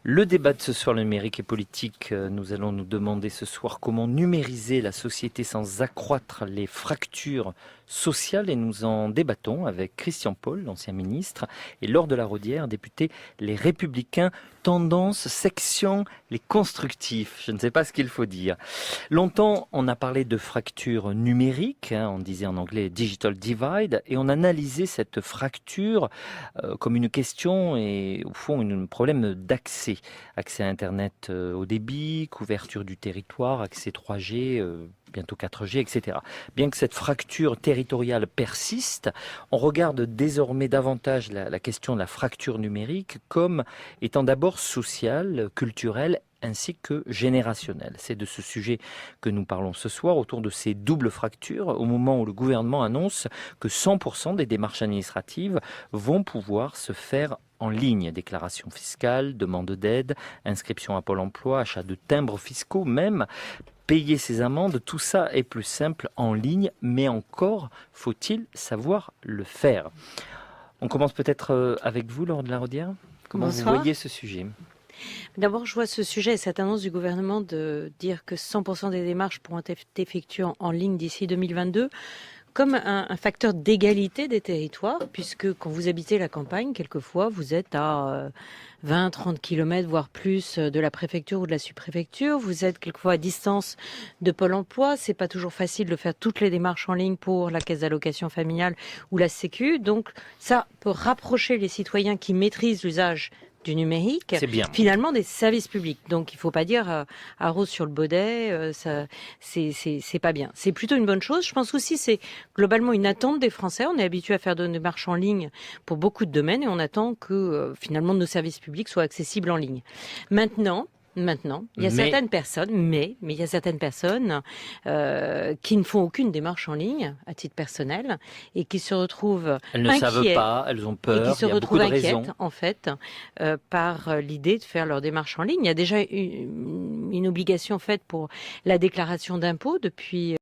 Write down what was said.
Le débat de ce soir, le numérique et politique, nous allons nous demander ce soir comment numériser la société sans accroître les fractures sociales et nous en débattons avec Christian Paul, l'ancien ministre, et Laure de la Raudière, député Les Républicains, tendance, section, les constructifs. Je ne sais pas ce qu'il faut dire. Longtemps, on a parlé de fracture numérique, on disait en anglais digital divide, et on analysait cette fracture comme une question et au fond un problème d'accès. Accès à Internet au débit, couverture du territoire, accès 3G, bientôt 4G, etc. Bien que cette fracture territoriale persiste, on regarde désormais davantage la question de la fracture numérique comme étant d'abord sociale, culturelle, ainsi que générationnelle. C'est de ce sujet que nous parlons ce soir, autour de ces doubles fractures, au moment où le gouvernement annonce que 100% des démarches administratives vont pouvoir se faire en ligne. Déclaration fiscale, demande d'aide, inscription à Pôle emploi, achat de timbres fiscaux même, payer ses amendes, tout ça est plus simple en ligne, mais encore faut-il savoir le faire. On commence peut-être avec vous, Laure de la Raudière. Comment Bonsoir. vous voyez ce sujet ? D'abord, je vois ce sujet et cette annonce du gouvernement de dire que 100% des démarches pourront être effectuées en ligne d'ici 2022 comme un facteur d'égalité des territoires, puisque quand vous habitez la campagne, quelquefois, vous êtes à 20-30 km, voire plus, de la préfecture ou de la sous-préfecture. Vous êtes quelquefois à distance de Pôle emploi. C'est pas toujours facile de faire toutes les démarches en ligne pour la caisse d'allocation familiale ou la Sécu. Donc, ça peut rapprocher les citoyens qui maîtrisent l'usage du numérique, finalement des services publics. Donc il ne faut pas dire à rose sur le baudet, ça, c'est pas bien. C'est plutôt une bonne chose. Je pense aussi c'est globalement une attente des Français. On est habitué à faire des démarches en ligne pour beaucoup de domaines et on attend que finalement nos services publics soient accessibles en ligne. Maintenant, il y a certaines personnes, mais il y a certaines personnes qui ne font aucune démarche en ligne à titre personnel et qui se retrouvent elles ne savent pas, elles ont peur, et qui se il y a beaucoup retrouvent de raisons. inquiètes en fait par l'idée de faire leur démarche en ligne. Il y a déjà une obligation faite pour la déclaration d'impôt depuis